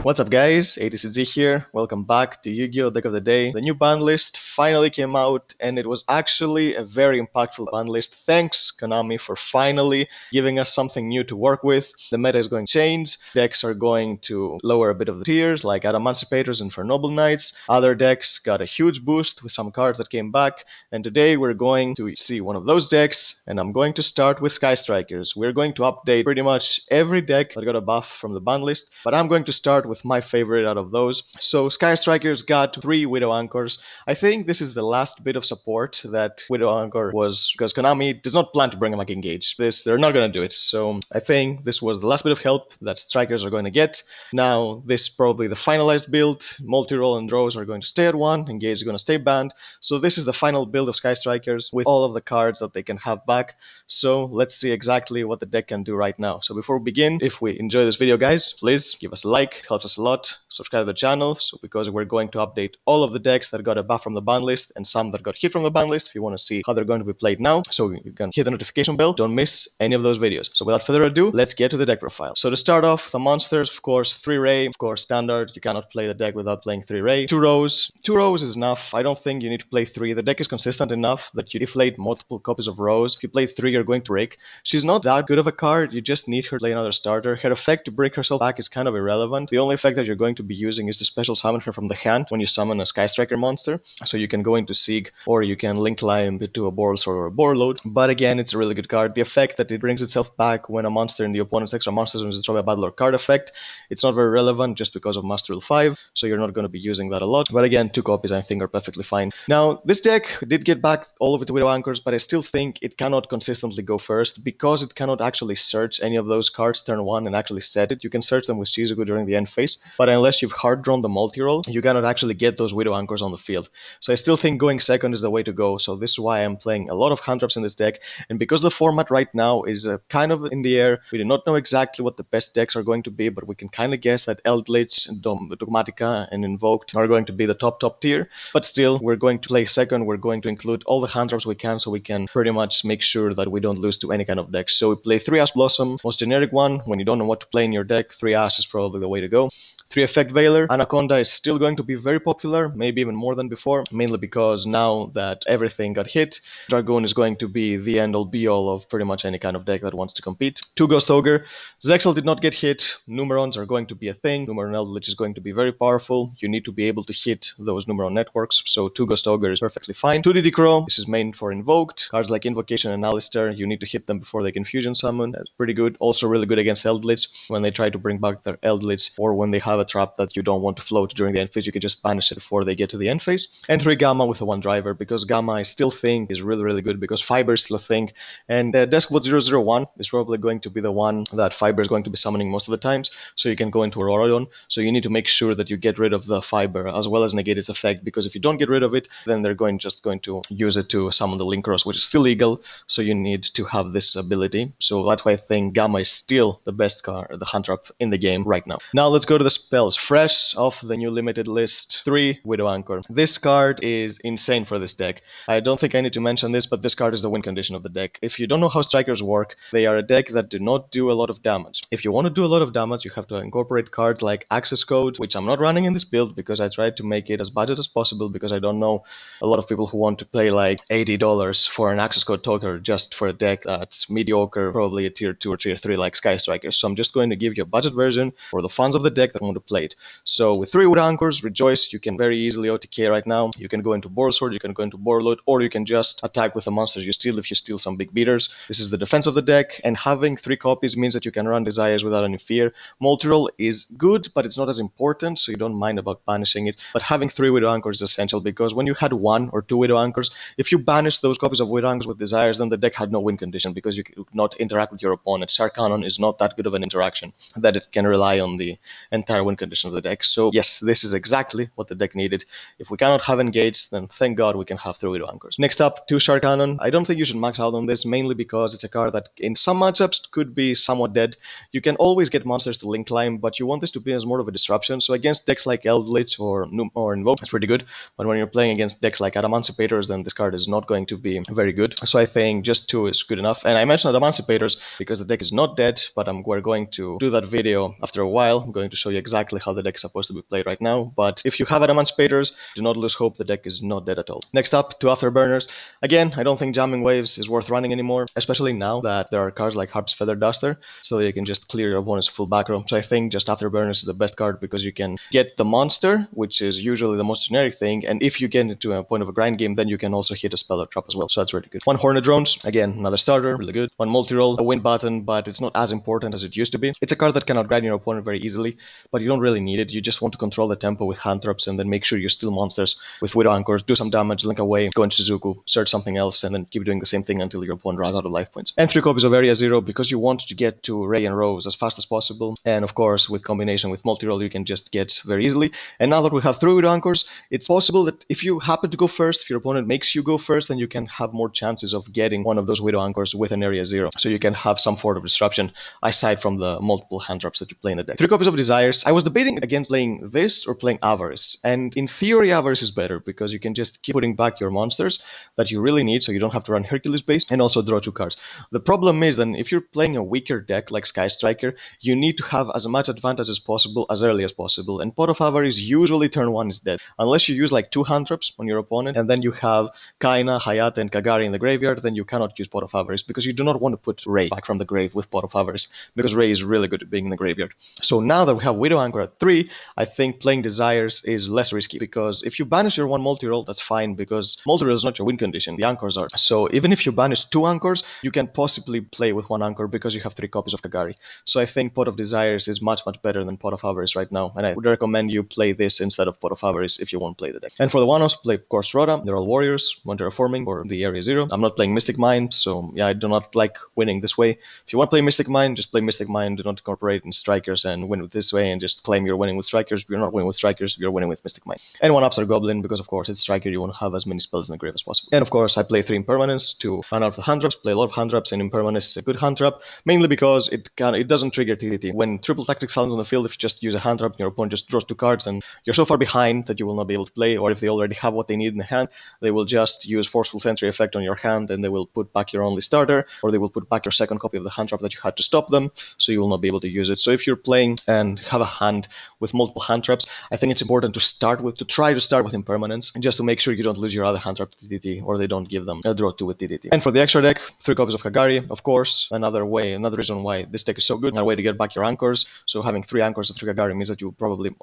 What's up guys, ATCZ here, welcome back to Yugioh Deck of the Day. The new ban list finally came out and it was actually a very impactful ban list. Thanks Konami for finally giving us something new to work with. The meta is going to change, decks are going to lower a bit of the tiers like Emancipators and for Noble Knights. Other decks got a huge boost with some cards that came back, and today we're going to see one of those decks, and I'm going to start with Sky Strikers. We're going to update pretty much every deck that got a buff from the ban list, but I'm going to start with my favorite out of those. So Sky Strikers got 3 Widow Anchors. I think this is the last bit of support that Widow Anchor was, because Konami does not plan to bring back Engage. They're not going to do it. So I think this was the last bit of help that Strikers are going to get. Now this is probably the finalized build. Multi-roll and draws are going to stay at 1. Engage is going to stay banned. So this is the final build of Sky Strikers with all of the cards that they can have back. So let's see exactly what the deck can do right now. So before we begin, if we enjoy this video guys, please give us a like, helps us a lot. Subscribe to the channel, so because we're going to update all of the decks that got a buff from the ban list and some that got hit from the ban list if you want to see how they're going to be played now. So you can hit the notification bell, don't miss any of those videos. So without further ado, let's get to the deck profile. So to start off, the monsters, of course, 3 Ray, of course standard, you cannot play the deck without playing 3 Ray. 2 Rose. 2 Rose is enough. I don't think you need to play 3. The deck is consistent enough that you deflate multiple copies of Rose. If you play 3, you're going to rake. She's not that good of a card, you just need her to play another starter. Her effect to bring herself back is kind of irrelevant. The only effect that you're going to be using is to special summon her from the hand when you summon a Sky Striker monster. So you can go into Sieg, or you can link climb to a Borlsword or a Borload. But again, it's a really good card. The effect that it brings itself back when a monster in the opponent's extra monster zone is destroyed by a battle or card effect, it's not very relevant just because of Master Rule 5, so you're not going to be using that a lot. But again, 2 copies I think are perfectly fine. Now, this deck did get back all of its Widow Anchors, but I still think it cannot consistently go first because it cannot actually search any of those cards turn 1 and actually set it. You can search them with Shizuku during the end phase, but unless you've hard drawn the multi-roll, you cannot actually get those Widow Anchors on the field. So I still think going second is the way to go, so this is why I'm playing a lot of hand traps in this deck, and because the format right now is kind of in the air, we do not know exactly what the best decks are going to be, but we can kind of guess that Eldritch, Dogmatica, and Invoked are going to be the top tier, but still, we're going to play second, we're going to include all the hand traps we can so we can pretty much make sure that we don't lose to any kind of deck. So we play 3 Ash Blossom, most generic one. When you don't know what to play in your deck, 3 Ash is probably the way to go. 3 Effect Veiler. Anaconda is still going to be very popular, maybe even more than before, mainly because now that everything got hit, Dragoon is going to be the end-all be-all of pretty much any kind of deck that wants to compete. 2 Ghost Ogre. Zexal did not get hit. Numerons are going to be a thing. Numeron Eldritch is going to be very powerful. You need to be able to hit those Numeron networks, so 2 Ghost Ogre is perfectly fine. 2 Diddy Crow. This is main for Invoked. Cards like Invocation and Alistair, you need to hit them before they can fusion summon. That's pretty good. Also really good against Eldritch when they try to bring back their Eldritch, or when they have a trap that you don't want to float during the end phase, you can just banish it before they get to the end phase. And 3 Gamma with the 1 driver, because Gamma I still think is really good, because Fiber is still a thing, and Deskbot 001 is probably going to be the one that Fiber is going to be summoning most of the times, so you can go into Auroradon, so you need to make sure that you get rid of the Fiber as well as negate its effect, because if you don't get rid of it, then they're just going to use it to summon the Linkros, which is still legal, so you need to have this ability. So that's why I think Gamma is still the best card, the hand trap in the game right now. Now let's go to the spells. Fresh off the new limited list, 3 Widow Anchor. This card is insane for this deck. I don't think I need to mention this, but this card is the win condition of the deck. If you don't know how Strikers work, they are a deck that do not do a lot of damage. If you want to do a lot of damage, you have to incorporate cards like Access Code, which I'm not running in this build because I tried to make it as budget as possible, because I don't know a lot of people who want to pay like $80 for an Access Code token just for a deck that's mediocre, probably a tier 2 or tier 3 like Sky Strikers. So I'm just going to give you a budget version for the fans of the deck that want to play it. So with 3 Widow Anchors, Rejoice, you can very easily OTK right now. You can go into Borlsword, you can go into Borload, or you can just attack with the monsters you steal if you steal some big beaters. This is the defense of the deck, and having 3 copies means that you can run Desires without any fear. Multi-roll is good, but it's not as important, so you don't mind about banishing it. But having 3 Widow Anchors is essential, because when you had 1 or 2 Widow Anchors, if you banish those copies of Widow Anchors with Desires, then the deck had no win condition, because you could not interact with your opponent. Shark Cannon is not that good of an interaction that it can rely on the entire win condition of the deck. So yes, this is exactly what the deck needed. If we cannot have Engaged, then thank God we can have 3 Widow Anchors. Next up, 2 Shark Cannon. I don't think you should max out on this, mainly because it's a card that in some matchups could be somewhat dead. You can always get monsters to link climb, but you want this to be as more of a disruption. So against decks like Eldritch or Invoke, it's pretty good. But when you're playing against decks like Emancipators, then this card is not going to be very good. So I think just 2 is good enough. And I mentioned Emancipators because the deck is not dead, but we're going to do that video after a while. I'm going to show you exactly how the deck is supposed to be played right now. But if you have Adamant Spaders, do not lose hope, the deck is not dead at all. Next up, two Afterburners. Again, I don't think jamming waves is worth running anymore, especially now that there are cards like Harp's Feather Duster, so you can just clear your opponent's full back row. So I think just Afterburners is the best card because you can get the monster, which is usually the most generic thing, and if you get into a point of a grind game, then you can also hit a spell or trap as well, so that's really good. One Hornet Drones, again, another starter, really good. One Multi-Roll, a win button, but it's not as important as it used to be. It's a card that can outgrind your opponent very easily, but you don't really need it. You just want to control the tempo with hand traps and then make sure you steal monsters with Widow Anchors, do some damage, link away, go into Shizuku, search something else, and then keep doing the same thing until your opponent runs out of life points. And 3 copies of Area Zero because you want to get to Ray and Rose as fast as possible, and of course with combination with multi-roll you can just get very easily. And now that we have 3 Widow Anchors, it's possible that if you happen to go first, if your opponent makes you go first, then you can have more chances of getting one of those Widow Anchors with an Area Zero, so you can have some sort of disruption aside from the multiple hand traps that you play in the deck. 3 copies of Desires. I was debating against playing this or playing Avarice, and in theory Avarice is better because you can just keep putting back your monsters that you really need, so you don't have to run Hercules base, and also draw 2 cards. The problem is then if you're playing a weaker deck like Sky Striker, you need to have as much advantage as possible as early as possible, and Pot of Avarice usually turn 1 is dead. Unless you use like 2 hand traps on your opponent, and then you have Kaina, Hayate, and Kagari in the graveyard, then you cannot use Pot of Avarice because you do not want to put Ray back from the grave with Pot of Avarice, because Ray is really good at being in the graveyard. So now that we have Widow Anchor at 3, I think playing Desires is less risky, because if you banish your 1 multi-roll, that's fine, because multi-roll is not your win condition, the Anchors are. So even if you banish 2 Anchors, you can possibly play with 1 Anchor because you have 3 copies of Kagari. So I think Pot of Desires is much better than Pot of Avarice right now, and I would recommend you play this instead of Pot of Avarice if you won't play the deck. And for the one-offs, play of course Rhoda, they're all warriors, one terraforming, or the Area Zero. I'm not playing Mystic Mind, so yeah, I do not like winning this way. If you want to play Mystic Mind, just play Mystic Mind, do not incorporate in Strikers and win with this way and just claim you're winning with Strikers. You're not winning with Strikers, you're winning with Mystic Mind. And one-ups are Goblin, because of course it's Striker, you want to have as many spells in the grave as possible. And of course I play 3 Impermanence to run out the hand traps, play a lot of hand traps, and Impermanence is a good hand trap, mainly because it doesn't trigger TTT. When triple tactics lands on the field, if you just use a hand trap, your opponent just draws 2 cards, and you're so far behind that you will not be able to play, or if they already have what they need in the hand, they will just use Forceful Sentry effect on your hand, and they will put back your only starter, or they will put back your second copy of the hand trap that you had to stop them, so you will not be able to use it. So if you're playing and have a hand with multiple hand traps, I think it's important to try to start with Impermanence, and just to make sure you don't lose your other hand trap to TTT, or they don't give them a draw 2 with TTT. And for the extra deck, 3 copies of Kagari, of course, another reason why this deck is so good, another way to get back your Anchors. So having 3 Anchors and 3 Kagari means that you probably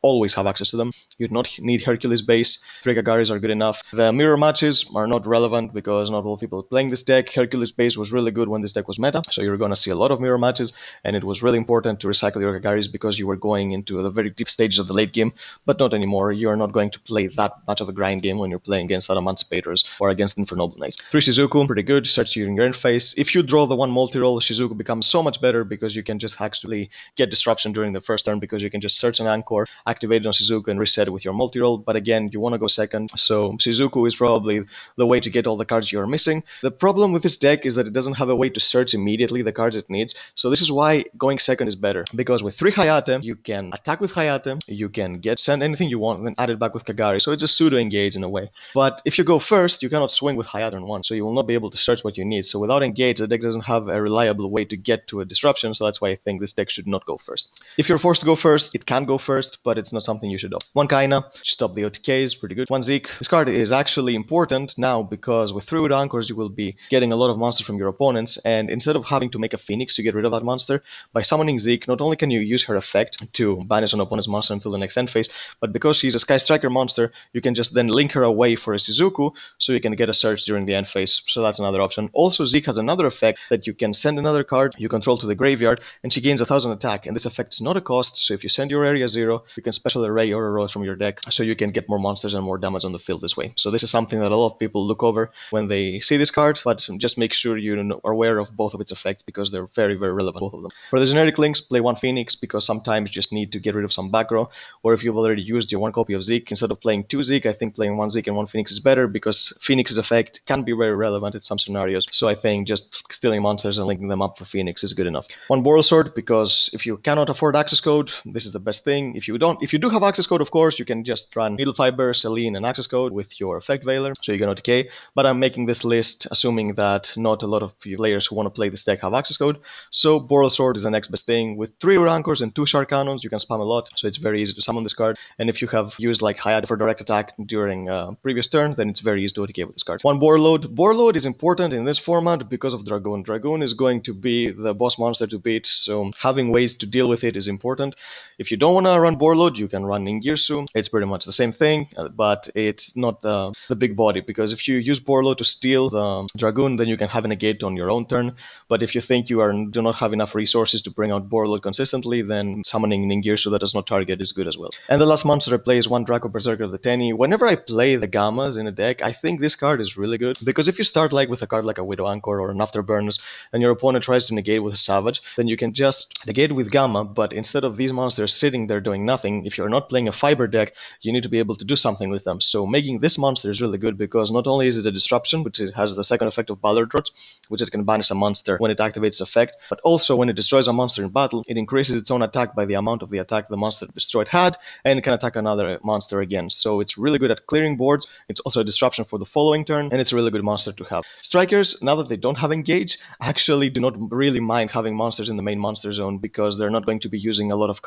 always have access to them. You do not need Hercules base, 3 Kagaris are good enough. The mirror matches are not relevant because not all people are playing this deck. Hercules base was really good when this deck was meta, so you're going to see a lot of mirror matches, and it was really important to recycle your Kagaris because you were going into the very deep stages of the late game, but not anymore. You are not going to play that much of a grind game when you're playing against Adamant Spaders or against Infernoble Knight. 3 Shizuku, pretty good, search during your interface. If you draw the 1 multi-roll, Shizuku becomes so much better because you can just actually get disruption during the first turn, because you can just search an Anchor, activate it on Shizuku, and reset it with your multi-roll. But again, you want to go second, so Shizuku is probably the way to get all the cards you are missing. The problem with this deck is that it doesn't have a way to search immediately the cards it needs, so this is why going second is better, because with 3 Hayate, you can attack with Hayate, you can send anything you want, and then add it back with Kagari, so it's a pseudo-engage in a way. But if you go first, you cannot swing with Hayate on 1, so you will not be able to search what you need. So without engage, the deck doesn't have a reliable way to get to a disruption, so that's why I think this deck should not go first. If you're forced to go first, it can go first, but it's not something you should do. 1 Kaina, stop the OTKs, pretty good. 1 Zeke, this card is actually important now because with 3 Widow Anchors, you will be getting a lot of monsters from your opponents, and instead of having to make a Phoenix to get rid of that monster, by summoning Zeke, not only can you use her effect to banish an opponent's monster until the next end phase, but because she's a Sky Striker monster, you can just then link her away for a Shizuku, so you can get a search during the end phase, so that's another option. Also, Zeke has another effect that you can send another card you control to the graveyard, and she gains 1000 attack, and this effect is not a cost, so if you send your Area Zero, you can special array or a Rose from your deck, so you can get more monsters and more damage on the field this way. So this is something that a lot of people look over when they see this card, but just make sure you are aware of both of its effects, because they're very relevant, both of them. For the generic links, play 1 Phoenix, because sometimes you just need to get rid of some back row, or if you've already used your 1 copy of Zeke, instead of playing 2 Zeke, I think playing 1 Zeke and 1 Phoenix is better, because Phoenix's effect can be very relevant in some scenarios, so I think just stealing monsters and linking them up for Phoenix is good enough. 1 Boral Sword, because if you cannot afford access code, this is the best thing. If you do have access code, of course, you can just run Needle Fiber, Selene, and access code with your effect Veiler, so you can OTK, but I'm making this list assuming that not a lot of players who want to play this deck have access code, so Boral Sword is the next best thing. With 3 Rancors Anchors and 2 Shark Cannons, you can spam a lot, so it's very easy to summon this card. And if you have used like Hayate for direct attack during previous turn, then it's very easy to OTK with this card. 1 Boarload. Boarload is important in this format because of Dragoon. Dragoon is going to be the boss monster to beat, so having ways to deal with it is important. If you don't want to run Boarload, you can run Ningirsu. It's pretty much the same thing, but it's not the big body, because if you use Boarload to steal the Dragoon, then you can have a negate on your own turn. But if you think you do not have enough resources to bring out Boarload consistently, then summoning Ningirsu that does not target is good as well. And the last monster I play is 1 Draco Berserker of the Tenny. Whenever I play the Gammas in a deck, I think this card is really good, because if you start like with a card like a Widow Anchor or an Afterburners, and your opponent tries to negate with a Savage, then you can just negate with Gamma, but instead of these monsters sitting there doing nothing, if you're not playing a fiber deck, you need to be able to do something with them. So making this monster is really good, because not only is it a disruption, which it has the second effect of Ballard Rot, which it can banish a monster when it activates its effect, but also when it destroys a monster in battle, it increases its own attack by the amount of the attack the monster destroyed had, and it can attack another monster again. So it's really good at clearing boards, it's also a disruption for the following turn, and it's a really good monster to have. Strikers, now that they don't have Engage, actually do not really mind having monsters in the main monster zone, because they're not going to be using a lot of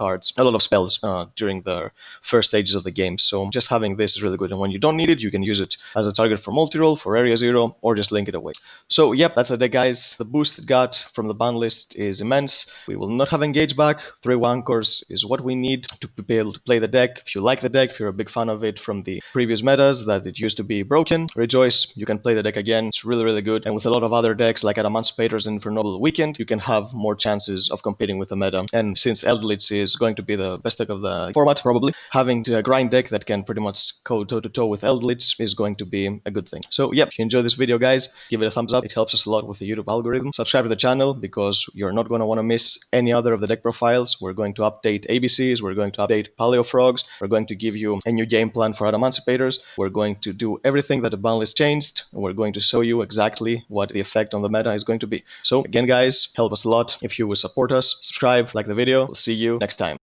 spells during the first stages of the game. So just having this is really good, and when you don't need it, you can use it as a target for multi-roll, for Area Zero, or just link it away. So yep, that's the deck, guys. The boost it got from the ban list is immense. We will not have Engage back. 3 Anchors is what we need to be able to play the deck. If you like the deck, if you're a big fan of it from the previous metas that it used to be broken, rejoice, you can play the deck again. It's really, really good. And with a lot of other decks like Adamanticators and Infernoble Weekend, you can have more chances of competing with the meta. And since Eldritch is going to be the best deck of the format, probably, having a grind deck that can pretty much go toe-to-toe with Eldritch is going to be a good thing. So yep, if you enjoyed this video, guys, give it a thumbs up. It helps us a lot with the YouTube algorithm. Subscribe to the channel, because you're not going to want to miss any other of the deck profiles. We're going to update ABCs, we're going to update Paleo Frogs, we're going to give you a new game plan for Adamanticators, we're going to do everything that the ban list changed, and we're going to show you exactly what the effect on the meta is going to be. So again, guys, help us a lot if you will support us, subscribe, like the video. We'll see you next time.